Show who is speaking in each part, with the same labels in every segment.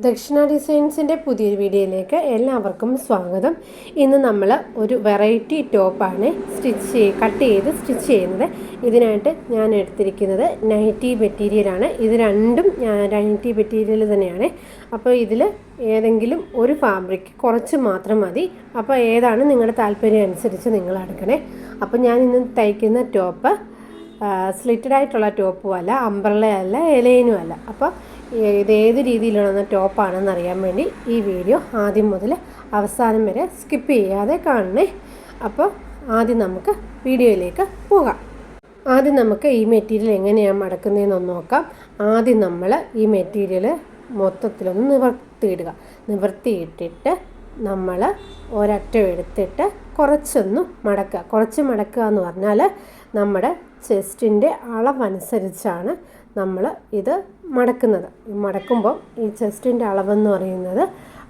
Speaker 1: ദക്ഷിണ ഡിസൈൻസിൻ്റെ പുതിയൊരു വീഡിയോയിലേക്ക് എല്ലാവർക്കും സ്വാഗതം. ഇന്ന് നമ്മൾ ഒരു വെറൈറ്റി ടോപ്പാണ് കട്ട് ചെയ്ത് സ്റ്റിച്ച് ചെയ്യുന്നത്. ഇതിനായിട്ട് ഞാൻ എടുത്തിരിക്കുന്നത് നൈറ്റി മെറ്റീരിയലാണ്. ഇത് രണ്ടും നൈറ്റി മെറ്റീരിയൽ തന്നെയാണ്. അപ്പോൾ ഇതിൽ ഏതെങ്കിലും ഒരു ഫാബ്രിക് കുറച്ച് മാത്രം മതി. അപ്പോൾ ഏതാണ് നിങ്ങളുടെ താല്പര്യം അനുസരിച്ച് നിങ്ങൾ എടുക്കണേ. അപ്പോൾ ഞാൻ ഇന്ന് തയ്ക്കുന്ന ടോപ്പ് സ്ലിറ്റഡ് ആയിട്ടുള്ള ടോപ്പും അല്ല, അംബ്രല്ല അല്ല, എലൈനും അല്ല. അപ്പോൾ ഇത് ഏത് രീതിയിലുള്ള ടോപ്പാണെന്ന് അറിയാൻ വേണ്ടി ഈ വീഡിയോ ആദ്യം മുതൽ അവസാനം വരെ സ്കിപ്പ് ചെയ്യാതെ കാണണേ. അപ്പോൾ ആദ്യം നമുക്ക് വീഡിയോയിലേക്ക് പോകാം. ആദ്യം നമുക്ക് ഈ മെറ്റീരിയൽ എങ്ങനെയാണ് മടക്കുന്നതെന്നൊന്ന് നോക്കാം. ആദ്യം നമ്മൾ ഈ മെറ്റീരിയൽ മൊത്തത്തിലൊന്ന് നിവർത്തിയിട്ടിട്ട് നമ്മൾ ഒരറ്റം എടുത്തിട്ട് കുറച്ചൊന്ന് മടക്കുക. കുറച്ച് മടക്കുക എന്ന് പറഞ്ഞാൽ നമ്മുടെ ചെസ്റ്റിൻ്റെ അളവനുസരിച്ചാണ് നമ്മൾ ഇത് മടക്കുന്നത്. മടക്കുമ്പോൾ ഈ ചെസ്റ്റിൻ്റെ അളവെന്ന് പറയുന്നത്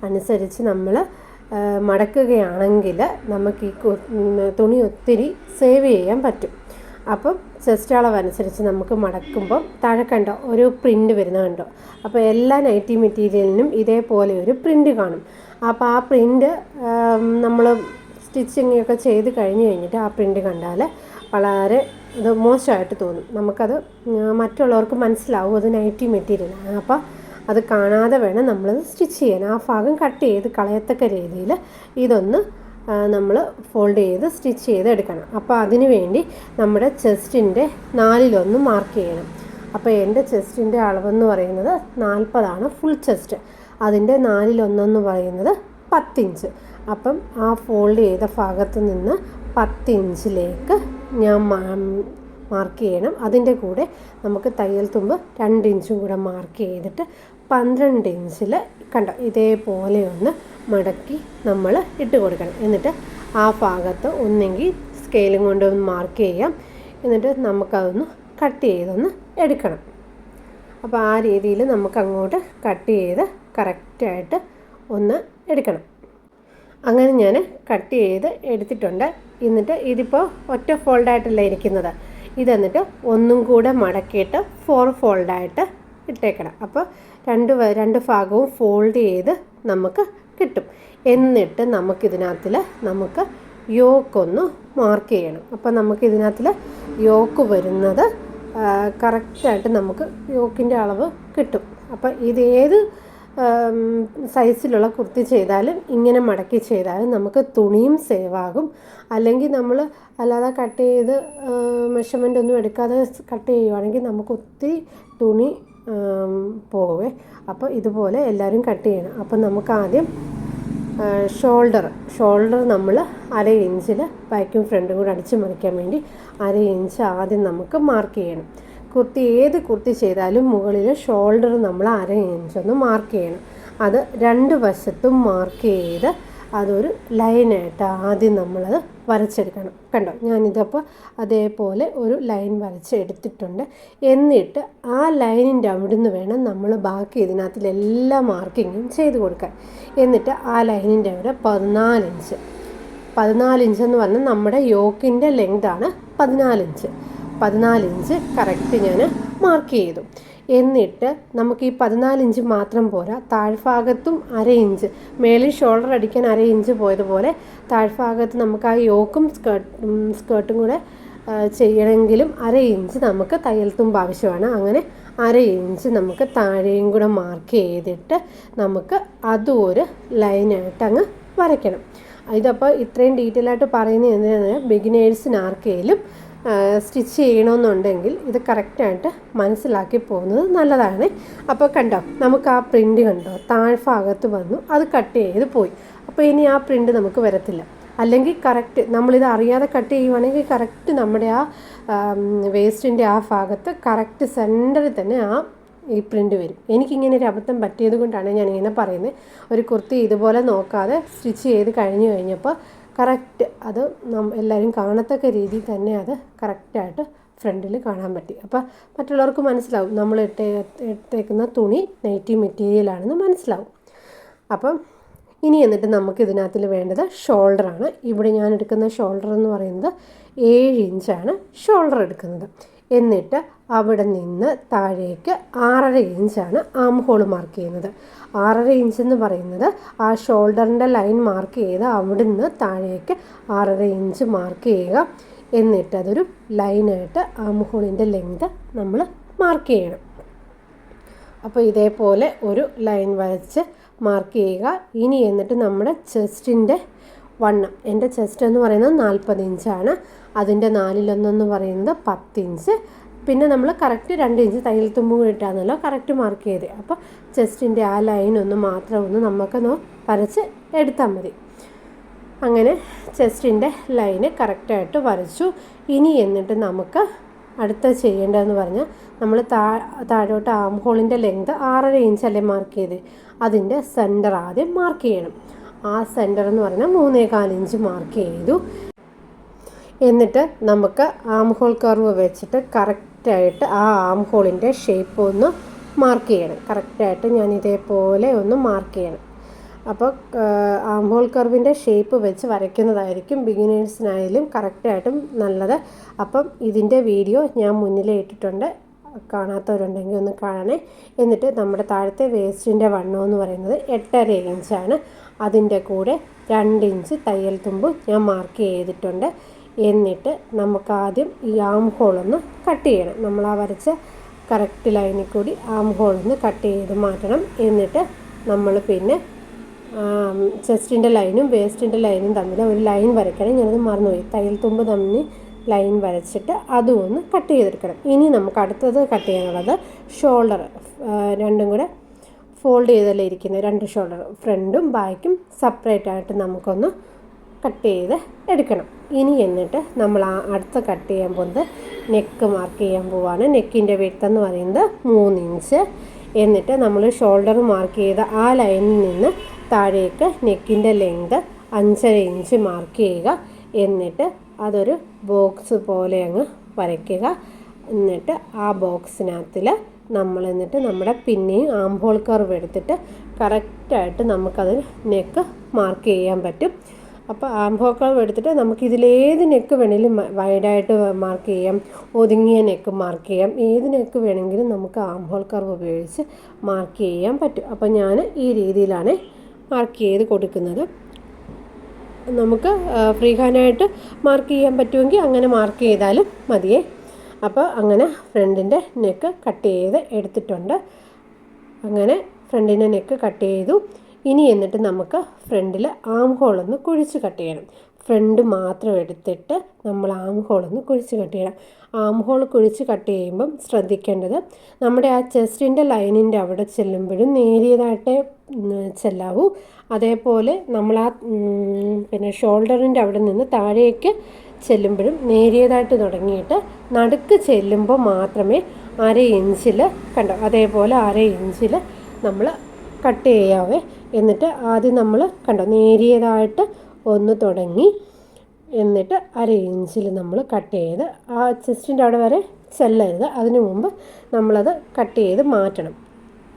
Speaker 1: അനുസരിച്ച് നമ്മൾ മടക്കുകയാണെങ്കിൽ നമുക്ക് ഈ തുണി ഒത്തിരി സേവ് ചെയ്യാൻ പറ്റും. അപ്പം ചെസ്റ്റ് അളവനുസരിച്ച് നമുക്ക് മടക്കുമ്പോൾ താഴെ കണ്ടോ ഒരു പ്രിൻ്റ് വരുന്നത് കണ്ടോ. അപ്പോൾ എല്ലാ നൈറ്റി മെറ്റീരിയലിനും ഇതേപോലെ ഒരു പ്രിൻ്റ് കാണും. അപ്പോൾ ആ പ്രിൻ്റ് നമ്മൾ സ്റ്റിച്ചിങ് ഒക്കെ ചെയ്ത് കഴിഞ്ഞിട്ട് ആ പ്രിൻ്റ് കണ്ടാൽ വളരെ ഇത് മോശമായിട്ട് തോന്നും. നമുക്കത് മറ്റുള്ളവർക്ക് മനസ്സിലാവും അത് നൈറ്റി മെറ്റീരിയലാണ്. അപ്പോൾ അത് കാണാതെ വേണം നമ്മളത് സ്റ്റിച്ച് ചെയ്യാൻ. ആ ഭാഗം കട്ട് ചെയ്ത് കളയത്തക്ക രീതിയിൽ ഇതൊന്ന് നമ്മൾ ഫോൾഡ് ചെയ്ത് സ്റ്റിച്ച് ചെയ്ത് എടുക്കണം. അപ്പോൾ അതിന് വേണ്ടി നമ്മുടെ ചെസ്റ്റിൻ്റെ 4/1 മാർക്ക് ചെയ്യണം. അപ്പോൾ എൻ്റെ ചെസ്റ്റിൻ്റെ അളവെന്ന് പറയുന്നത് 40 ഫുൾ ചെസ്റ്റ്. അതിൻ്റെ 4/1 എന്ന് പറയുന്നത് 10 ഇഞ്ച്. അപ്പം ആ ഫോൾഡ് ചെയ്ത ഭാഗത്ത് നിന്ന് 10 ഇഞ്ചിലേക്ക് ഞാൻ മാർക്ക് ചെയ്യണം. അതിൻ്റെ കൂടെ നമുക്ക് തയ്യൽ തുമ്പ് 2 ഇഞ്ചും കൂടെ മാർക്ക് ചെയ്തിട്ട് 12 ഇഞ്ചിൽ കണ്ടോ ഇതേപോലെ ഒന്ന് മടക്കി നമ്മൾ ഇട്ട് കൊടുക്കണം. എന്നിട്ട് ആ ഭാഗത്ത് ഒന്നെങ്കിൽ സ്കെയിലും കൊണ്ടൊന്ന് മാർക്ക് ചെയ്യാം. എന്നിട്ട് നമുക്കതൊന്ന് കട്ട് ചെയ്തൊന്ന് എടുക്കണം. അപ്പോൾ ആ രീതിയിൽ നമുക്ക് അങ്ങോട്ട് കട്ട് ചെയ്ത് കറക്റ്റായിട്ട് ഒന്ന് എടുക്കണം. അങ്ങനെ ഞാൻ കട്ട് ചെയ്ത് എടുത്തിട്ടുണ്ട്. എന്നിട്ട് ഇതിപ്പോൾ ഒറ്റ ഫോൾഡായിട്ടല്ല ഇരിക്കുന്നത്. ഇതെന്നിട്ട് ഒന്നും കൂടെ മടക്കിയിട്ട് 4 ഫോൾഡായിട്ട് ഇട്ടേക്കണം. അപ്പോൾ രണ്ട് ഭാഗവും ഫോൾഡ് ചെയ്ത് നമുക്ക് കിട്ടും. എന്നിട്ട് നമുക്കിതിനകത്തിൽ നമുക്ക് യോക്കൊന്ന് മാർക്ക് ചെയ്യണം. അപ്പോൾ നമുക്കിതിനകത്തിൽ യോക്ക് വരുന്നത് കറക്റ്റായിട്ട് നമുക്ക് യോക്കിൻ്റെ അളവ് കിട്ടും. അപ്പോൾ ഇതേത് സൈസിലുള്ള കുർത്തി ചെയ്താലും ഇങ്ങനെ മടക്കി ചെയ്താലും നമുക്ക് തുണിയും സേവാകും. അല്ലെങ്കിൽ നമ്മൾ അല്ലാതെ കട്ട് ചെയ്ത് മെഷർമെൻ്റ് ഒന്നും എടുക്കാതെ കട്ട് ചെയ്യുവാണെങ്കിൽ നമുക്ക് ഒത്തിരി തുണി പോവേ. അപ്പോൾ ഇതുപോലെ എല്ലാവരും കട്ട് ചെയ്യണം. അപ്പോൾ നമുക്ക് ആദ്യം ഷോൾഡർ നമ്മൾ 1/2 ഇഞ്ചിൽ ബാക്കും ഫ്രണ്ടും കൂടെ അടിച്ച് മറിക്കാൻ വേണ്ടി 1/2 ഇഞ്ച് ആദ്യം നമുക്ക് മാർക്ക് ചെയ്യണം. ഏത് കുർത്തി ചെയ്താലും മുകളിൽ ഷോൾഡർ നമ്മൾ 1/2 ഇഞ്ചൊന്ന് മാർക്ക് ചെയ്യണം. അത് 2 വശത്തും മാർക്ക് ചെയ്ത് അതൊരു ലൈനായിട്ട് ആദ്യം നമ്മളത് വരച്ചെടുക്കണം. കണ്ടോ ഞാനിതപ്പോൾ അതേപോലെ ഒരു ലൈൻ വരച്ചെടുത്തിട്ടുണ്ട്. എന്നിട്ട് ആ ലൈനിൻ്റെ അവിടുന്ന് വേണം നമ്മൾ ബാക്കി ഇതിനകത്തിലെല്ലാ മാർക്കിങ്ങും ചെയ്ത് കൊടുക്കാൻ. എന്നിട്ട് ആ ലൈനിൻ്റെ അവിടെ 14 ഇഞ്ച് എന്ന് പറഞ്ഞാൽ നമ്മുടെ യോക്കിൻ്റെ ലെങ്താണ് 14 ഇഞ്ച് കറക്റ്റ് ഞാൻ മാർക്ക് ചെയ്തു. എന്നിട്ട് നമുക്ക് ഈ 14 ഇഞ്ച് മാത്രം പോരാ, താഴ്ഭാഗത്തും 1/2 ഇഞ്ച്, മേളിൽ ഷോൾഡർ അടിക്കാൻ 1/2 ഇഞ്ച് പോയതുപോലെ താഴ്ഭാഗത്ത് നമുക്ക് ആ യോക്കും സ്കേർട്ടും കൂടെ ചെയ്യണമെങ്കിലും 1/2 ഇഞ്ച് നമുക്ക് തയ്യൽ തുമ്പ് ആവശ്യമാണ്. അങ്ങനെ 1/2 ഇഞ്ച് നമുക്ക് താഴെയും കൂടെ മാർക്ക് ചെയ്തിട്ട് നമുക്ക് അതും ഒരു ലൈനായിട്ട് അങ്ങ് വരയ്ക്കണം. ഇതപ്പോൾ ഇത്രയും ഡീറ്റെയിൽ ആയിട്ട് പറയുന്നത് എന്തിനാണ്, ബിഗിനേഴ്സിന് ആർക്കെങ്കിലും സ്റ്റിച്ച് ചെയ്യണമെന്നുണ്ടെങ്കിൽ ഇത് കറക്റ്റായിട്ട് മനസ്സിലാക്കി പോകുന്നത് നല്ലതാണ്. അപ്പോൾ കണ്ടോ നമുക്ക് ആ പ്രിൻ്റ് കണ്ടോ താഴ്ഭാഗത്ത് വന്നു, അത് കട്ട് ചെയ്ത് പോയി. അപ്പോൾ ഇനി ആ പ്രിൻ്റ് നമുക്ക് വരത്തില്ല. അല്ലെങ്കിൽ കറക്റ്റ് നമ്മളിത് അറിയാതെ കട്ട് ചെയ്യുവാണെങ്കിൽ കറക്റ്റ് നമ്മുടെ ആ വേസ്റ്റിൻ്റെ ആ ഭാഗത്ത് കറക്റ്റ് സെൻറ്ററിൽ തന്നെ ഈ പ്രിൻ്റ് വരും. എനിക്കിങ്ങനെ ഒരു അബദ്ധം പറ്റിയത് കൊണ്ടാണ് ഞാനിങ്ങനെ പറയുന്നത്. ഒരു കുർത്തി ഇതുപോലെ നോക്കാതെ സ്റ്റിച്ച് ചെയ്ത് കഴിഞ്ഞപ്പോൾ കറക്റ്റ് അത് എല്ലാവരും കാണത്തക്ക രീതിയിൽ തന്നെ അത് കറക്റ്റായിട്ട് ഫ്രണ്ടിൽ കാണാൻ പറ്റി. അപ്പോൾ മറ്റുള്ളവർക്ക് മനസ്സിലാവും നമ്മൾ ഇട്ടേക്കുന്ന തുണി നൈറ്റി മെറ്റീരിയലാണെന്ന് മനസ്സിലാവും. അപ്പം ഇനി എന്നിട്ട് നമുക്ക് ഇതിനകത്തിൽ വേണ്ടത് ഷോൾഡറാണ്. ഇവിടെ ഞാൻ എടുക്കുന്ന ഷോൾഡർ എന്ന് പറയുന്നത് 7 ഇഞ്ചാണ് ഷോൾഡർ എടുക്കുന്നത്. എന്നിട്ട് അവിടെ നിന്ന് താഴേക്ക് 6.5 ഇഞ്ചാണ് ആം ഹോൾ മാർക്ക് ചെയ്യുന്നത്. 6.5 ഇഞ്ച് എന്ന് പറയുന്നത് ആ ഷോൾഡറിൻ്റെ ലൈൻ മാർക്ക് ചെയ്ത് അവിടെ നിന്ന് താഴേക്ക് 6.5 ഇഞ്ച് മാർക്ക് ചെയ്യുക. എന്നിട്ട് അതൊരു ലൈനായിട്ട് ആം ഹോളിൻ്റെ ലെങ്ത് നമ്മൾ മാർക്ക് ചെയ്യണം. അപ്പോൾ ഇതേപോലെ ഒരു ലൈൻ വരച്ച് മാർക്ക് ചെയ്യുക. ഇനി എന്നിട്ട് നമ്മുടെ ചെസ്റ്റിൻ്റെ വണ്ണം, എൻ്റെ ചെസ്റ്റ് എന്ന് പറയുന്നത് 40 ഇഞ്ചാണ്. അതിൻ്റെ 4/1 എന്ന് പറയുന്നത് 10 ഇഞ്ച്. പിന്നെ നമ്മൾ കറക്റ്റ് 2 ഇഞ്ച് തയ്യൽ തുമ്പും ഇട്ടാണല്ലോ കറക്റ്റ് മാർക്ക് ചെയ്ത്. അപ്പോൾ ചെസ്റ്റിൻ്റെ ആ ലൈനൊന്ന് മാത്രം ഒന്ന് നമുക്കൊന്ന് വരച്ച് എടുത്താൽ മതി. അങ്ങനെ ചെസ്റ്റിൻ്റെ ലൈന് കറക്റ്റായിട്ട് വരച്ചു. ഇനി എന്നിട്ട് നമുക്ക് അടുത്ത ചെയ്യേണ്ടതെന്ന് പറഞ്ഞാൽ നമ്മൾ താഴോട്ട് ആം ഹോളിൻ്റെ ലെങ്ത് 6.5 ഇഞ്ചല്ലേ മാർക്ക് ചെയ്ത്, അതിൻ്റെ സെൻറ്റർ ആദ്യം മാർക്ക് ചെയ്യണം. ആ സെൻറ്റർ എന്ന് പറഞ്ഞാൽ 3.25 ഇഞ്ച് മാർക്ക് ചെയ്തു. എന്നിട്ട് നമുക്ക് ആം ഹോൾ കർവ് വെച്ചിട്ട് കറക്റ്റായിട്ട് ആ ആം ഹോളിൻ്റെ ഷേപ്പ് ഒന്ന് മാർക്ക് ചെയ്യണം. കറക്റ്റായിട്ട് ഞാൻ ഇതേപോലെ ഒന്ന് മാർക്ക് ചെയ്യണം. അപ്പോൾ ആം ഹോൾ കർവിൻ്റെ ഷേപ്പ് വെച്ച് വരയ്ക്കുന്നതായിരിക്കും ബിഗിനേഴ്സിനായാലും കറക്റ്റായിട്ടും നല്ലത്. അപ്പം ഇതിൻ്റെ വീഡിയോ ഞാൻ മുന്നിലേ ഇട്ടിട്ടുണ്ട്, കാണാത്തവരുണ്ടെങ്കിൽ ഒന്ന് കാണണേ. എന്നിട്ട് നമ്മുടെ താഴത്തെ വേസ്റ്റിൻ്റെ വണ്ണം എന്ന് പറയുന്നത് 8.5 ഇഞ്ചാണ്. അതിൻ്റെ കൂടെ 2 ഇഞ്ച് തയ്യൽ തുമ്പ് ഞാൻ മാർക്ക് ചെയ്തിട്ടുണ്ട്. എന്നിട്ട് നമുക്കാദ്യം ഈ ആം ഹോളൊന്ന് കട്ട് ചെയ്യണം. നമ്മൾ ആ വരച്ച കറക്റ്റ് ലൈനിൽ കൂടി ആം ഹോളൊന്ന് കട്ട് ചെയ്ത് മാറ്റണം. എന്നിട്ട് നമ്മൾ പിന്നെ ചെസ്റ്റിൻ്റെ ലൈനും വേസ്റ്റിൻ്റെ ലൈനും തമ്മിൽ ഒരു ലൈൻ വരയ്ക്കണം. ഞാനത് മറന്നുപോയി. തയ്യൽ തുമ്പ് തമ്മിൽ ലൈൻ വരച്ചിട്ട് അതും ഒന്ന് കട്ട് ചെയ്തെടുക്കണം. ഇനി നമുക്ക് അടുത്തത് കട്ട് ചെയ്യാനുള്ളത് ഷോൾഡർ. രണ്ടും കൂടെ ഫോൾഡ് ചെയ്തല്ലേ ഇരിക്കുന്നത്, 2 ഷോൾഡർ, ഫ്രണ്ടും ബാക്കും സെപ്പറേറ്റ് ആയിട്ട് നമുക്കൊന്ന് കട്ട് ചെയ്ത് എടുക്കണം. ഇനി എന്നിട്ട് നമ്മൾ അടുത്ത കട്ട് ചെയ്യാൻ പോകുന്നത് നെക്ക് മാർക്ക് ചെയ്യാൻ പോവാണ്. നെക്കിൻ്റെ വിഡ്ത്ത് എന്ന് പറയുന്നത് 3 ഇഞ്ച്. എന്നിട്ട് നമ്മൾ ഷോൾഡർ മാർക്ക് ചെയ്ത ആ ലൈനിൽ നിന്ന് താഴേക്ക് നെക്കിൻ്റെ ലെങ്ത് 5.5 ഇഞ്ച് മാർക്ക് ചെയ്യുക. എന്നിട്ട് അതൊരു ബോക്സ് പോലെ അങ്ങ് വരയ്ക്കുക. എന്നിട്ട് ആ ബോക്സിനകത്തിൽ നമ്മൾ എന്നിട്ട് നമ്മുടെ പിന്നെയും ആം ഹോൾ കർവ് എടുത്തിട്ട് കറക്റ്റായിട്ട് നമുക്കത് നെക്ക് മാർക്ക് ചെയ്യാൻ പറ്റും. അപ്പോൾ ആം ഹോൾ കർവ് എടുത്തിട്ട് നമുക്കിതിലേത് നെക്ക് വേണമെങ്കിലും വൈഡായിട്ട് മാർക്ക് ചെയ്യാം, ഒതുങ്ങിയ നെക്ക് മാർക്ക് ചെയ്യാം, ഏത് നെക്ക് വേണമെങ്കിലും നമുക്ക് ആം ഹോൾ കർവ് ഉപയോഗിച്ച് മാർക്ക് ചെയ്യാൻ പറ്റും. അപ്പോൾ ഞാൻ ഈ രീതിയിലാണ് മാർക്ക് ചെയ്ത് കൊടുക്കുന്നത്. നമുക്ക് ഫ്രീ ഹാൻഡായിട്ട് മാർക്ക് ചെയ്യാൻ പറ്റുമെങ്കിൽ അങ്ങനെ മാർക്ക് ചെയ്താലും മതിയേ. അപ്പോൾ അങ്ങനെ ഫ്രണ്ടിൻ്റെ നെക്ക് കട്ട് ചെയ്ത് എടുത്തിട്ടുണ്ട്. അങ്ങനെ ഫ്രണ്ടിൻ്റെ നെക്ക് കട്ട് ചെയ്തു. ഇനി എന്നിട്ട് നമുക്ക് ഫ്രണ്ടിൽ ആം ഹോളൊന്ന് കുഴിച്ച് കട്ട് ചെയ്യണം. ഫ്രണ്ട് മാത്രം എടുത്തിട്ട് നമ്മൾ ആം ഹോളൊന്ന് കുഴിച്ച് കട്ട് ചെയ്യണം. ആം ഹോൾ കുഴിച്ച് കട്ട് ചെയ്യുമ്പം ശ്രദ്ധിക്കേണ്ടത് നമ്മുടെ ആ ചെസ്റ്റിൻ്റെ ലൈനിൻ്റെ അവിടെ ചെല്ലുമ്പോഴും നേരിയതായിട്ടേ ചെല്ലാവൂ. അതേപോലെ നമ്മൾ ആ പിന്നെ ഷോൾഡറിൻ്റെ അവിടെ നിന്ന് താഴേക്ക് ചെല്ലുമ്പോഴും നേരിയതായിട്ട് തുടങ്ങിയിട്ട് നടുക്ക് ചെല്ലുമ്പോൾ മാത്രമേ 1/2 ഇഞ്ചിൽ കണ്ടോ അതേപോലെ 1/2 ഇഞ്ചിൽ നമ്മൾ കട്ട് ചെയ്യാവേ. എന്നിട്ട് ആദ്യം നമ്മൾ കണ്ടോ നേരിയതായിട്ട് ഒന്ന് തുടങ്ങി എന്നിട്ട് 1/2 ഇഞ്ചിൽ നമ്മൾ കട്ട് ചെയ്ത് ആ ചെസ്റ്റിൻ്റെ അവിടെ വരെ ചെല്ലരുത്. അതിനു മുമ്പ് നമ്മളത് കട്ട് ചെയ്ത് മാറ്റണം.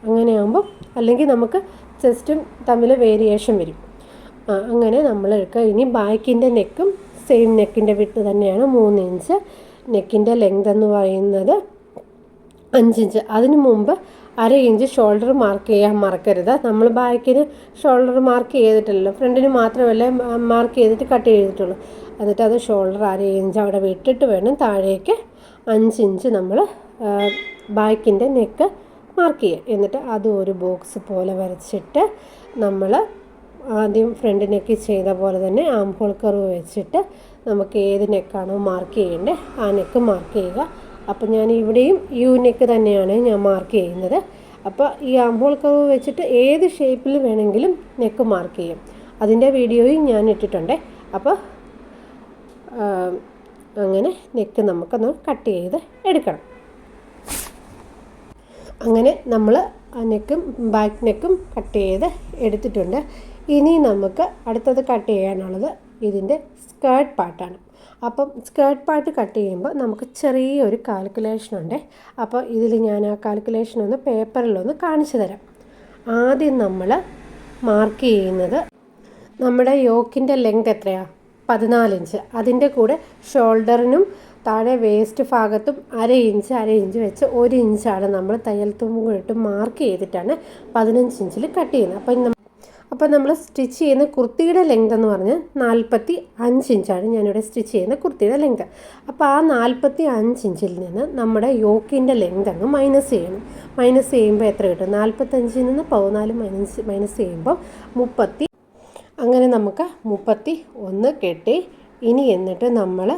Speaker 1: അങ്ങനെയാകുമ്പോൾ അല്ലെങ്കിൽ നമുക്ക് ചെസ്റ്റും തമ്മിൽ വേരിയേഷൻ വരും. അങ്ങനെ നമ്മൾ എടുക്കുക. ഇനി ബാക്കിൻ്റെ നെക്കും സെയിം നെക്കിൻ്റെ വിഡ്ത്ത് തന്നെയാണ് 3 ഇഞ്ച്. നെക്കിൻ്റെ ലെങ്ത് എന്ന് പറയുന്നത് 5 ഇഞ്ച്. അതിനു മുമ്പ് 1/2 ഇഞ്ച് ഷോൾഡർ മാർക്ക് ചെയ്യാൻ മറക്കരുത്. നമ്മൾ ബാക്കിന് ഷോൾഡർ മാർക്ക് ചെയ്തിട്ടില്ലല്ലോ, ഫ്രണ്ടിന് മാത്രമല്ല മാർക്ക് ചെയ്തിട്ട് കട്ട് ചെയ്തിട്ടുള്ളൂ. എന്നിട്ട് അത് ഷോൾഡർ 1/2 ഇഞ്ച് അവിടെ വിട്ടിട്ട് വേണം താഴേക്ക് 5 ഇഞ്ച് നമ്മൾ ബാക്കിൻ്റെ നെക്ക് മാർക്ക് ചെയ്യുക. എന്നിട്ട് അതും ഒരു ബോക്സ് പോലെ വരച്ചിട്ട് നമ്മൾ ആദ്യം ഫ്രണ്ട് നെക്ക് ചെയ്ത പോലെ തന്നെ ആം ഹോൾ കർവ് വെച്ചിട്ട് നമുക്ക് ഏത് നെക്കാണോ മാർക്ക് ചെയ്യേണ്ടത് ആ നെക്ക് മാർക്ക് ചെയ്യുക. അപ്പോൾ ഞാൻ ഇവിടെയും യു നെക്ക് തന്നെയാണ് ഞാൻ മാർക്ക് ചെയ്യുന്നത്. അപ്പോൾ ഈ ആം ഹോൾ കർവ് വെച്ചിട്ട് ഏത് ഷേപ്പിൽ വേണമെങ്കിലും നെക്ക് മാർക്ക് ചെയ്യും. അതിൻ്റെ വീഡിയോയും ഞാൻ ഇട്ടിട്ടുണ്ട്. അപ്പോൾ അങ്ങനെ നെക്ക് നമുക്കൊന്ന് കട്ട് ചെയ്ത് എടുക്കണം. അങ്ങനെ നമ്മൾ ആ നെക്കും ബാക്ക് നെക്കും കട്ട് ചെയ്ത് എടുത്തിട്ടുണ്ട്. ഇനി നമുക്ക് അടുത്തത് കട്ട് ചെയ്യാനുള്ളത് ഇതിൻ്റെ സ്കേർട്ട് പാർട്ടാണ്. അപ്പം സ്കേർട്ട് പാർട്ട് കട്ട് ചെയ്യുമ്പോൾ നമുക്ക് ചെറിയൊരു കാൽക്കുലേഷൻ ഉണ്ട്. അപ്പോൾ ഇതിൽ ഞാൻ ആ കാൽക്കുലേഷൻ ഒന്ന് പേപ്പറിലൊന്ന് കാണിച്ചു തരാം. ആദ്യം നമ്മൾ മാർക്ക് ചെയ്യുന്നത് നമ്മുടെ യോക്കിൻ്റെ ലെങ്ത് എത്രയാണ്? 14 ഇഞ്ച്. അതിൻ്റെ കൂടെ ഷോൾഡറിനും താഴെ വേസ്റ്റ് ഭാഗത്തും അര ഇഞ്ച് വെച്ച് 1 ഇഞ്ചാണ് നമ്മൾ തയ്യൽ തുമ്പും മാർക്ക് ചെയ്തിട്ടാണ് 15 ഇഞ്ചിൽ കട്ട് ചെയ്യുന്നത്. അപ്പോൾ നമ്മൾ സ്റ്റിച്ച് ചെയ്യുന്ന കുർത്തിയുടെ ലെങ്ത് എന്ന് പറഞ്ഞാൽ 45 ഇഞ്ചാണ് ഞാനിവിടെ സ്റ്റിച്ച് ചെയ്യുന്ന കുർത്തിയുടെ ലെങ്ത്. അപ്പോൾ ആ 45 ഇഞ്ചിൽ നിന്ന് നമ്മുടെ യോക്കിൻ്റെ ലെങ്ത് അങ്ങ് മൈനസ് ചെയ്യണം. മൈനസ് ചെയ്യുമ്പോൾ എത്ര കിട്ടും? 45 നിന്ന് 14 മൈനസ് ചെയ്യുമ്പോൾ 30. അങ്ങനെ നമുക്ക് 31 കിട്ടി. ഇനി എന്നിട്ട് നമ്മൾ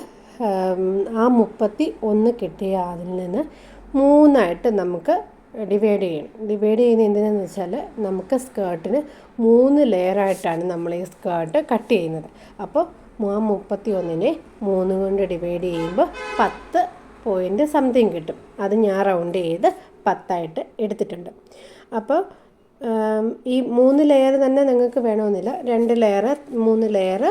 Speaker 1: ആ 31 കിട്ടിയ അതിൽ നിന്ന് 3 നമുക്ക് ഡിവൈഡ് ചെയ്യണം. ഡിവൈഡ് ചെയ്യുന്നത് എന്തിനാന്ന് വെച്ചാൽ നമുക്ക് സ്കേർട്ടിന് 3 ലെയറായിട്ടാണ് നമ്മൾ ഈ സ്കേർട്ട് കട്ട് ചെയ്യുന്നത്. അപ്പോൾ ആ 31നെ 3 കൊണ്ട് ഡിവൈഡ് ചെയ്യുമ്പോൾ 10 പോയിൻ്റ് സംതിങ് കിട്ടും. അത് ഞാൻ റൗണ്ട് ചെയ്ത് 10 എടുത്തിട്ടുണ്ട്. അപ്പോൾ ഈ 3 ലെയർ തന്നെ നിങ്ങൾക്ക് വേണമെന്നില്ല. 2 ലെയർ, 3 ലെയർ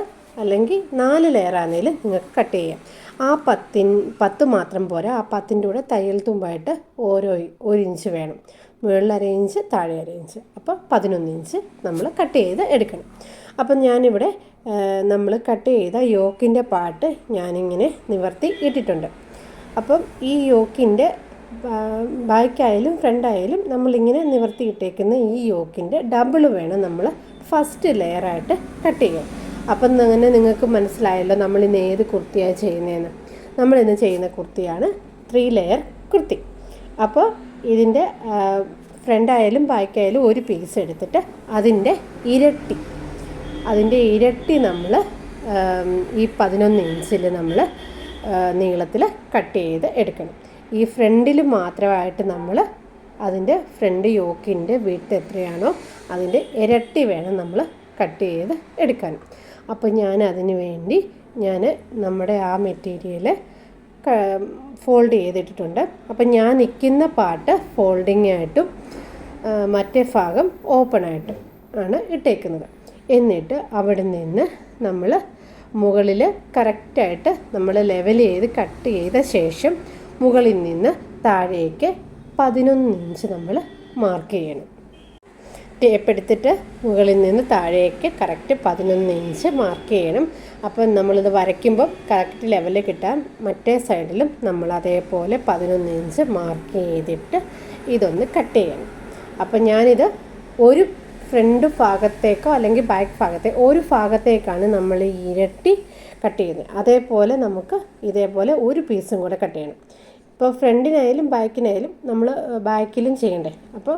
Speaker 1: അല്ലെങ്കിൽ 4 ലെയർ ആണെങ്കിലും നിങ്ങൾക്ക് കട്ട് ചെയ്യാം. ആ 10 മാത്രം പോരാ. ആ 10ൻ്റെ കൂടെ തയ്യൽ തുമ്പായിട്ട് 1 ഇഞ്ച് വേണം. മുകളിൽ 1 ഇഞ്ച്, താഴെ 1 ഇഞ്ച്. അപ്പോൾ 11 ഇഞ്ച് നമ്മൾ കട്ട് ചെയ്ത് എടുക്കണം. അപ്പം ഞാനിവിടെ നമ്മൾ കട്ട് ചെയ്ത യോക്കിൻ്റെ പാർട്ട് ഞാനിങ്ങനെ നിവർത്തി ഇട്ടിട്ടുണ്ട്. അപ്പം ഈ യോക്കിൻ്റെ ബാക്കായാലും ഫ്രണ്ടായാലും നമ്മളിങ്ങനെ നിവർത്തി ഇട്ടേക്കുന്ന ഈ യോക്കിൻ്റെ ഡബിൾ വേണം നമ്മൾ ഫസ്റ്റ് ലെയറായിട്ട് കട്ട് ചെയ്യാം. അപ്പം അങ്ങനെ നിങ്ങൾക്ക് മനസ്സിലായല്ലോ നമ്മളിന്ന് ഏത് കുർത്തിയാണ് ചെയ്യുന്നതെന്ന്. നമ്മളിന്ന് ചെയ്യുന്ന കുർത്തിയാണ് 3 ലെയർ കുർത്തി. അപ്പോൾ ഇതിൻ്റെ ഫ്രണ്ടായാലും ബാക്കായാലും ഒരു പീസ് എടുത്തിട്ട് അതിൻ്റെ ഇരട്ടി നമ്മൾ ഈ 11 ഇഞ്ചിൽ നമ്മൾ നീളത്തിൽ കട്ട് ചെയ്ത് എടുക്കണം. ഈ ഫ്രണ്ടിൽ മാത്രമായിട്ട് നമ്മൾ അതിൻ്റെ ഫ്രണ്ട് യോക്കിൻ്റെ വിഡ്ത്ത് എത്രയാണോ അതിൻ്റെ ഇരട്ടി വേണം നമ്മൾ കട്ട് ചെയ്ത് എടുക്കാൻ. അപ്പോൾ ഞാൻ അതിന് വേണ്ടി നമ്മുടെ ആ മെറ്റീരിയൽ ഫോൾഡ് ചെയ്തിട്ടിട്ടുണ്ട്. അപ്പം ഞാൻ നിൽക്കുന്ന പാർട്ട് ഫോൾഡിങ് ആയിട്ടും മറ്റേ ഭാഗം ഓപ്പൺ ആയിട്ടും ആണ് ഇട്ടേക്കുന്നത്. എന്നിട്ട് അവിടെ നിന്ന് നമ്മൾ മുകളിൽ കറക്റ്റായിട്ട് നമ്മൾ ലെവൽ ചെയ്ത് കട്ട് ചെയ്ത ശേഷം മുകളിൽ നിന്ന് താഴേക്ക് 11 ഇഞ്ച് നമ്മൾ മാർക്ക് ചെയ്യണം. ടേപ്പ് എടുത്തിട്ട് മുകളിൽ നിന്ന് താഴേക്ക് കറക്റ്റ് 11 ഇഞ്ച് മാർക്ക് ചെയ്യണം. അപ്പം നമ്മളിത് വരയ്ക്കുമ്പം കറക്റ്റ് ലെവലിൽ കിട്ടാൻ മറ്റേ സൈഡിലും നമ്മൾ അതേപോലെ 11 ഇഞ്ച് മാർക്ക് ചെയ്തിട്ട് ഇതൊന്ന് കട്ട് ചെയ്യണം. അപ്പം ഞാനിത് ഒരു ഫ്രണ്ട് ഭാഗത്തേക്കോ അല്ലെങ്കിൽ ബാക്ക് ഒരു ഭാഗത്തേക്കാണ് നമ്മൾ ഈ ഇരട്ടി കട്ട് ചെയ്യുന്നത്. അതേപോലെ നമുക്ക് ഇതേപോലെ ഒരു പീസും കൂടെ കട്ട് ചെയ്യണം. ഇപ്പോൾ ഫ്രണ്ടിനായാലും ബാക്കിനായാലും നമ്മൾ ബാക്കിലും ചെയ്യണ്ടേ. അപ്പോൾ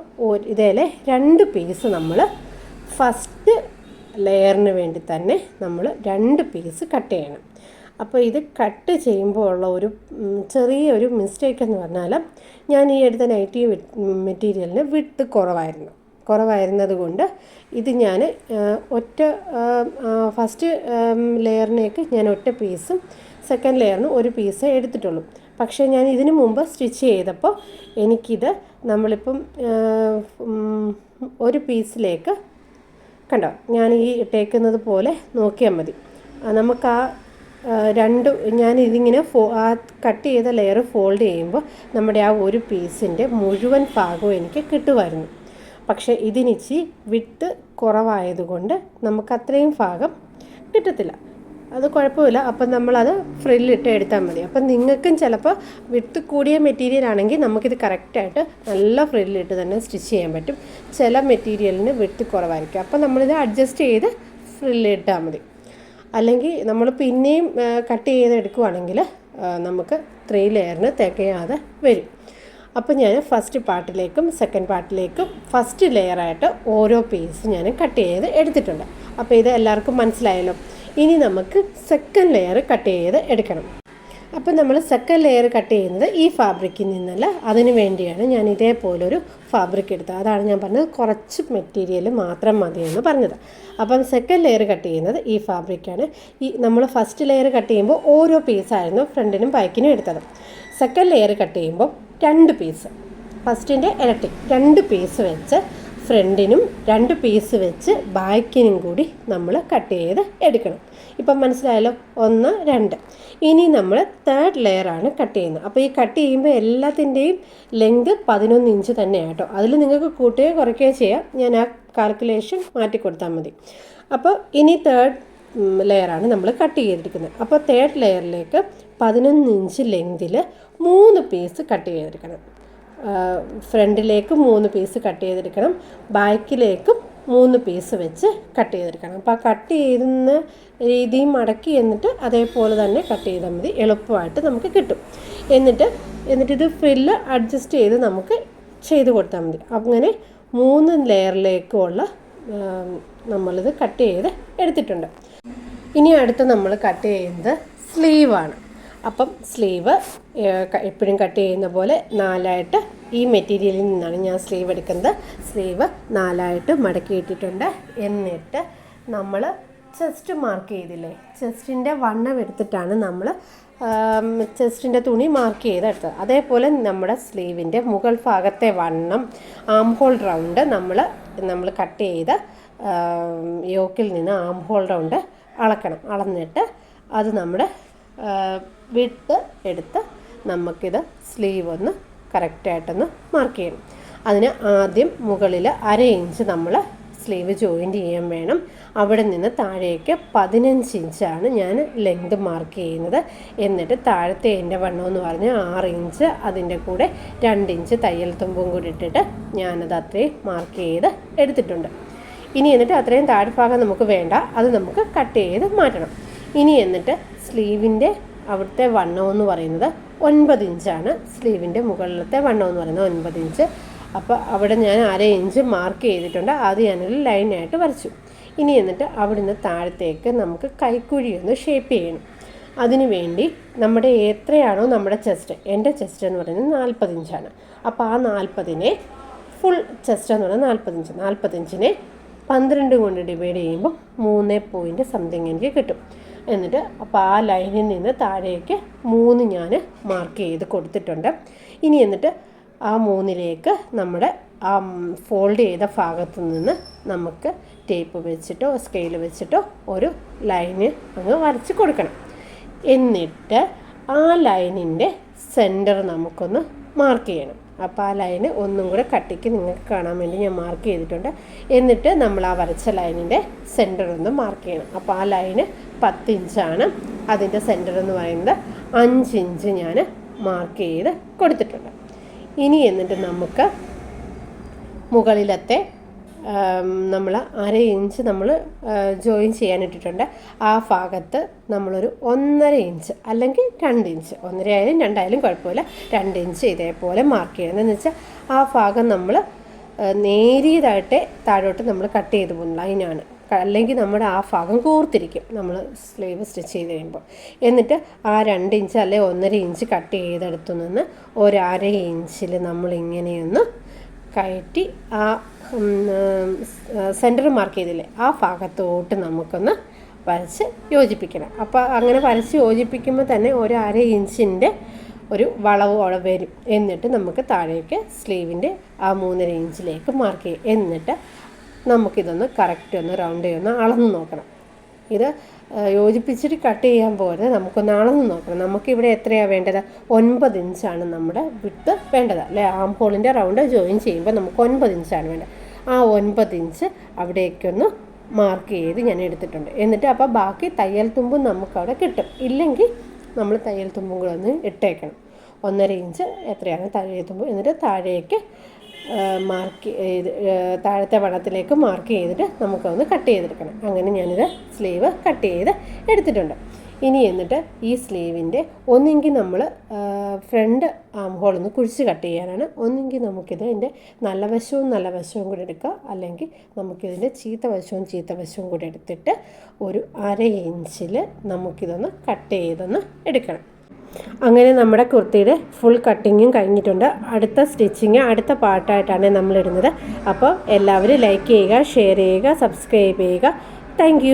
Speaker 1: ഇതേലെ 2 പീസ് നമ്മൾ ഫസ്റ്റ് ലെയറിന് വേണ്ടി തന്നെ നമ്മൾ 2 പീസ് കട്ട് ചെയ്യണം. അപ്പോൾ ഇത് കട്ട് ചെയ്യുമ്പോൾ ഉള്ള ഒരു ചെറിയൊരു മിസ്റ്റേക്ക് എന്ന് പറഞ്ഞാൽ ഞാൻ ഈ എടുത്ത നൈറ്റി മെറ്റീരിയലിന് വിഡ്ത്ത് കുറവായിരുന്നത് കൊണ്ട് ഇത് ഞാൻ ഫസ്റ്റ് ലെയറിനേക്ക് ഞാൻ ഒറ്റ പീസും സെക്കൻഡ് ലെയറിന് ഒരു പീസേ എടുത്തിട്ടുള്ളൂ. പക്ഷേ ഞാൻ ഇതിനു മുമ്പ് സ്റ്റിച്ച് ചെയ്തപ്പോൾ എനിക്കിത് നമ്മളിപ്പം ഒരു പീസിലേക്ക് കണ്ടോ ഞാൻ ഈ ഇട്ടേക്കുന്നത് പോലെ നോക്കിയാൽ മതി. നമുക്ക് ആ ഞാനിതിങ്ങനെ ആ കട്ട് ചെയ്ത ലെയർ ഫോൾഡ് ചെയ്യുമ്പോൾ നമ്മുടെ ആ ഒരു പീസിൻ്റെ മുഴുവൻ ഭാഗവും എനിക്ക് കിട്ടുമായിരുന്നു. പക്ഷേ ഇതിനിച്ചി വിഡ്ത്ത് കുറവായതുകൊണ്ട് നമുക്ക് അത്രയും ഭാഗം കിട്ടത്തില്ല. അത് കുഴപ്പമില്ല. അപ്പം നമ്മളത് ഫ്രില്ലിട്ട് എടുത്താൽ മതി. അപ്പം നിങ്ങൾക്കും ചിലപ്പോൾ വിഡ്ത്ത് കൂടിയ മെറ്റീരിയൽ ആണെങ്കിൽ നമുക്കിത് കറക്റ്റായിട്ട് നല്ല ഫ്രില്ലിട്ട് തന്നെ സ്റ്റിച്ച് ചെയ്യാൻ പറ്റും. ചില മെറ്റീരിയലിന് വിഡ്ത്ത് കുറവായിരിക്കും. അപ്പം നമ്മളിത് അഡ്ജസ്റ്റ് ചെയ്ത് ഫ്രില്ലിട്ടാൽ മതി. അല്ലെങ്കിൽ നമ്മൾ പിന്നെയും കട്ട് ചെയ്തെടുക്കുവാണെങ്കിൽ നമുക്ക് 3 ലെയറിന് തികയാതെ വരും. അപ്പോൾ ഞാൻ ഫസ്റ്റ് പാർട്ടിലേക്കും സെക്കൻഡ് പാർട്ടിലേക്കും ഫസ്റ്റ് ലെയറായിട്ട് ഓരോ പീസ് ഞാൻ കട്ട് ചെയ്ത് എടുത്തിട്ടുണ്ട്. അപ്പോൾ ഇത് എല്ലാവർക്കും മനസ്സിലായല്ലോ. ഇനി നമുക്ക് സെക്കൻഡ് ലെയർ കട്ട് ചെയ്ത് എടുക്കണം. അപ്പോൾ നമ്മൾ സെക്കൻഡ് ലെയർ കട്ട് ചെയ്യുന്നത് ഈ ഫാബ്രിക്കിൽ നിന്നല്ല, അതിന് വേണ്ടിയാണ് ഞാൻ ഇതേപോലൊരു ഫാബ്രിക് എടുത്തത്. അതാണ് ഞാൻ പറഞ്ഞത് കുറച്ച് മെറ്റീരിയൽ മാത്രം മതിയെന്ന് പറഞ്ഞത്. അപ്പം സെക്കൻഡ് ലെയർ കട്ട് ചെയ്യുന്നത് ഈ ഫാബ്രിക്കാണ്. നമ്മൾ ഫസ്റ്റ് ലെയർ കട്ട് ചെയ്യുമ്പോൾ ഓരോ പീസായിരുന്നു ഫ്രണ്ടിനും ബാക്കിനും എടുത്തത്. സെക്കൻഡ് ലെയർ കട്ട് ചെയ്യുമ്പോൾ 2 പീസ്, ഫസ്റ്റിൻ്റെ ഇരട്ടി 2 പീസ് വെച്ച് ഫ്രണ്ടിനും 2 പീസ് വെച്ച് ബാക്കിനും കൂടി നമ്മൾ കട്ട് ചെയ്ത് എടുക്കണം. ഇപ്പം മനസ്സിലായല്ലോ, 1 2. ഇനി നമ്മൾ തേർഡ് ലെയറാണ് കട്ട് ചെയ്യുന്നത്. അപ്പോൾ ഈ കട്ട് ചെയ്യുമ്പോൾ എല്ലാത്തിൻ്റെയും ലെങ്ത് 11 ഇഞ്ച് തന്നെയാണ് കേട്ടോ. അതിൽ നിങ്ങൾക്ക് കൂട്ടുകയോ കുറയ്ക്കുകയോ ചെയ്യാം. ഞാൻ ആ കാൽക്കുലേഷൻ മാറ്റി കൊടുത്താൽ മതി. അപ്പോൾ ഇനി തേർഡ് ലെയറാണ് നമ്മൾ കട്ട് ചെയ്തെടുക്കുന്നത്. അപ്പോൾ തേർഡ് ലെയറിലേക്ക് 11 ഇഞ്ച് ലെങ്തിൽ 3 പീസ് കട്ട് ചെയ്തെടുക്കണം. ഫ്രണ്ടിലേക്ക് 3 പീസ് കട്ട് ചെയ്തെടുക്കണം, ബാക്കിലേക്കും 3 പീസ് വെച്ച് കട്ട് ചെയ്തെടുക്കണം. അപ്പോൾ ആ കട്ട് ചെയ്യുന്ന രീതിയും മടക്കി എന്നിട്ട് അതേപോലെ തന്നെ കട്ട് ചെയ്താൽ മതി, എളുപ്പമായിട്ട് നമുക്ക് കിട്ടും. എന്നിട്ട് ഇത് ഫ്രില്ല് അഡ്ജസ്റ്റ് ചെയ്ത് നമുക്ക് ചെയ്ത് കൊടുത്താൽ മതി. അങ്ങനെ 3 ലെയറിലേക്കുള്ള നമ്മളിത് കട്ട് ചെയ്ത് എടുത്തിട്ടുണ്ട്. ഇനി അടുത്ത് നമ്മൾ കട്ട് ചെയ്യുന്നത് സ്ലീവാണ്. അപ്പം സ്ലീവ് എപ്പോഴും കട്ട് ചെയ്യുന്ന പോലെ 4ആയിട്ട് ഈ മെറ്റീരിയലിൽ നിന്നാണ് ഞാൻ സ്ലീവ് എടുക്കുന്നത്. സ്ലീവ് 4ആയിട്ട് മടക്കിയിട്ടിട്ടുണ്ട്. എന്നിട്ട് നമ്മൾ ചെസ്റ്റ് മാർക്ക് ചെയ്തില്ലേ, ചെസ്റ്റിൻ്റെ വണ്ണം എടുത്തിട്ടാണ് നമ്മൾ ചെസ്റ്റിൻ്റെ തുണി മാർക്ക് ചെയ്തെടുത്തത്. അതേപോലെ നമ്മുടെ സ്ലീവിൻ്റെ മുകൾ ഭാഗത്തെ വണ്ണം, ആം ഹോൾ റൗണ്ട് നമ്മൾ കട്ട് ചെയ്ത് യോക്കിൽ നിന്ന് ആം ഹോൾ റൗണ്ട് അളന്നിട്ട് അത് നമ്മുടെ വിട്ട് എടുത്ത് നമുക്കിത് സ്ലീവ് ഒന്ന് കറക്റ്റായിട്ടൊന്ന് മാർക്ക് ചെയ്യണം. അതിന് ആദ്യം മുകളിൽ 1/2 ഇഞ്ച് നമ്മൾ സ്ലീവ് ജോയിൻറ്റ് ചെയ്യാൻ വേണം. അവിടെ നിന്ന് താഴേക്ക് 15 ഇഞ്ചാണ് ഞാൻ ലെങ്ത് മാർക്ക് ചെയ്യുന്നത്. എന്നിട്ട് താഴത്തെ എൻ്റെ വണ്ണം എന്ന് പറഞ്ഞാൽ 6 ഇഞ്ച്, അതിൻ്റെ കൂടെ 2 ഇഞ്ച് തയ്യൽ തുമ്പും കൂടി ഇട്ടിട്ട് ഞാനത് അത്രയും മാർക്ക് ചെയ്ത് എടുത്തിട്ടുണ്ട്. ഇനി എന്നിട്ട് അത്രയും താഴ്ഭാഗം നമുക്ക് വേണ്ട, അത് നമുക്ക് കട്ട് ചെയ്ത് മാറ്റണം. ഇനി എന്നിട്ട് സ്ലീവിൻ്റെ അവിടുത്തെ വണ്ണം എന്ന് പറയുന്നത് 9 ഇഞ്ചാണ്. സ്ലീവിൻ്റെ മുകളിലത്തെ വണ്ണം എന്ന് പറയുന്നത് 9 ഇഞ്ച്. അപ്പോൾ അവിടെ ഞാൻ 1/2 ഇഞ്ച് മാർക്ക് ചെയ്തിട്ടുണ്ട്. അത് ഞാനൊരു ലൈനായിട്ട് വരച്ചു. ഇനി എന്നിട്ട് അവിടുന്ന് താഴത്തേക്ക് നമുക്ക് കൈക്കുഴി ഒന്ന് ഷേപ്പ് ചെയ്യണം. അതിനു വേണ്ടി നമ്മുടെ എത്രയാണോ നമ്മുടെ ചെസ്റ്റ്, എൻ്റെ ചെസ്റ്റ് എന്ന് പറയുന്നത് 40 ഇഞ്ചാണ്. അപ്പോൾ ആ 40നെ ഫുൾ ചെസ്റ്റ് എന്ന് പറയുന്നത് 40 ഇഞ്ച്, 45നെ 12 കൊണ്ട് ഡിവൈഡ് ചെയ്യുമ്പോൾ 3 സംതിങ് എനിക്ക് കിട്ടും. എന്നിട്ട് അപ്പോൾ ആ ലൈനിൽ നിന്ന് താഴേക്ക് 3 ഞാൻ മാർക്ക് ചെയ്ത് കൊടുത്തിട്ടുണ്ട്. ഇനി എന്നിട്ട് ആ 3ലേക്ക് നമ്മുടെ ആ ഫോൾഡ് ചെയ്ത ഭാഗത്തു നിന്ന് നമുക്ക് ടേപ്പ് വെച്ചിട്ടോ സ്കെയിൽ വെച്ചിട്ടോ ഒരു ലൈന് അങ്ങ് വരച്ച് കൊടുക്കണം. എന്നിട്ട് ആ ലൈനിൻ്റെ സെൻറ്റർ നമുക്കൊന്ന് മാർക്ക് ചെയ്യണം. അപ്പോൾ ആ ലൈന് ഒന്നും കൂടെ കട്ടിക്ക് നിങ്ങൾക്ക് കാണാൻ വേണ്ടി ഞാൻ മാർക്ക് ചെയ്തിട്ടുണ്ട്. എന്നിട്ട് നമ്മൾ ആ വരച്ച ലൈനിൻ്റെ സെൻറ്റർ ഒന്ന് മാർക്ക് ചെയ്യണം. അപ്പോൾ ആ ലൈന് 10 ഇഞ്ചാണ്. അതിൻ്റെ സെൻറ്റർ എന്ന് പറയുന്നത് 5 ഇഞ്ച് ഞാൻ മാർക്ക് ചെയ്ത് കൊടുത്തിട്ടുണ്ട്. ഇനി എന്നിട്ട് നമുക്ക് മുകളിലത്തെ നമ്മൾ 1/2 ഇഞ്ച് നമ്മൾ ജോയിൻ ചെയ്യാനിട്ടിട്ടുണ്ട്. ആ ഭാഗത്ത് നമ്മളൊരു 1.5 ഇഞ്ച് അല്ലെങ്കിൽ 2 ഇഞ്ച്, 1.5 ആയാലും 2 ആയാലും കുഴപ്പമില്ല, 2 ഇഞ്ച് ഇതേപോലെ മാർക്ക് ചെയ്യണം. എന്ന് വെച്ചാൽ ആ ഭാഗം നമ്മൾ നേരിയതായിട്ട് താഴോട്ട് നമ്മൾ കട്ട് ചെയ്ത് പോകുന്നു ലൈനാണ്, അല്ലെങ്കിൽ നമ്മുടെ ആ ഭാഗം കൂർത്തിരിക്കും നമ്മൾ സ്ലീവ് സ്റ്റിച്ച് ചെയ്ത് കഴിയുമ്പോൾ. എന്നിട്ട് ആ 2 ഇഞ്ച് അല്ലെങ്കിൽ 1.5 ഇഞ്ച് കട്ട് ചെയ്തെടുത്തു നിന്ന് ഒരു 1/2 ഇഞ്ചിൽ നമ്മളിങ്ങനെയൊന്ന് കയറ്റി ആ സെൻറ്റർ മാർക്ക് ചെയ്തില്ലേ ആ ഭാഗത്തോട്ട് നമുക്കൊന്ന് വരച്ച് യോജിപ്പിക്കണം. അപ്പോൾ അങ്ങനെ വരച്ച് യോജിപ്പിക്കുമ്പോൾ തന്നെ ഒരു 1/2 ഇഞ്ചിൻ്റെ ഒരു വളവ് അവിടെ വരും. എന്നിട്ട് നമുക്ക് താഴേക്ക് സ്ലീവിൻ്റെ ആ 3.5 ഇഞ്ചിലേക്ക് മാർക്ക് ചെയ്യും. എന്നിട്ട് നമുക്കിതൊന്ന് കറക്റ്റ് ഒന്ന് റൗണ്ട് ചെയ്യൊന്ന് അളന്ന് നോക്കണം. ഇത് യോജിപ്പിച്ചിട്ട് കട്ട് ചെയ്യാൻ പോരുത്, നമുക്കൊന്ന് അളന്ന് നോക്കണം. നമുക്കിവിടെ എത്രയാണ് വേണ്ടത്? 9 ഇഞ്ചാണ് നമ്മുടെ വിട്ട് വേണ്ടത് അല്ലേ. ആം ഹോളിൻ്റെ റൗണ്ട് ജോയിൻ ചെയ്യുമ്പോൾ നമുക്ക് 9 ഇഞ്ചാണ് വേണ്ടത്. ആ 9 ഇഞ്ച് അവിടേക്കൊന്ന് മാർക്ക് ചെയ്ത് ഞാൻ എടുത്തിട്ടുണ്ട്. എന്നിട്ട് അപ്പോൾ ബാക്കി തയ്യൽ തുമ്പും നമുക്കവിടെ കിട്ടും. ഇല്ലെങ്കിൽ നമ്മൾ തയ്യൽ തുമ്പും കൂടെ ഒന്ന് ഇട്ടേക്കണം. 1.5 ഇഞ്ച് എത്രയാണ് തയ്യൽ തുമ്പ്. എന്നിട്ട് താഴേക്ക് മാർക്ക് ചെയ്ത് താഴത്തെ വണ്ണത്തിലേക്ക് മാർക്ക് ചെയ്തിട്ട് നമുക്കൊന്ന് കട്ട് ചെയ്തെടുക്കണം. അങ്ങനെ ഞാനിത് സ്ലീവ് കട്ട് ചെയ്ത് എടുത്തിട്ടുണ്ട്. ഇനി എന്നിട്ട് ഈ സ്ലീവിൻ്റെ ഒന്നെങ്കിൽ നമ്മൾ ഫ്രണ്ട് ആം ഹോളൊന്ന് കുഴിച്ച് കട്ട് ചെയ്യാനാണ്, ഒന്നെങ്കിൽ നമുക്കിത് ഇതിൻ്റെ നല്ല വശവും കൂടി എടുക്കുക, അല്ലെങ്കിൽ നമുക്കിതിൻ്റെ ചീത്ത വശവും കൂടി എടുത്തിട്ട് ഒരു 1/2 ഇഞ്ചിൽ നമുക്കിതൊന്ന് കട്ട് ചെയ്തൊന്ന് എടുക്കണം. അങ്ങനെ നമ്മുടെ കുർത്തിയുടെ ഫുൾ കട്ടിങ്ങും കഴിഞ്ഞിട്ടുണ്ട്. അടുത്ത സ്റ്റിച്ചിങ് അടുത്ത പാർട്ടായിട്ടാണ് നമ്മളിടുന്നത്. അപ്പോൾ എല്ലാവരും ലൈക്ക് ചെയ്യുക, ഷെയർ ചെയ്യുക, സബ്സ്ക്രൈബ് ചെയ്യുക. താങ്ക്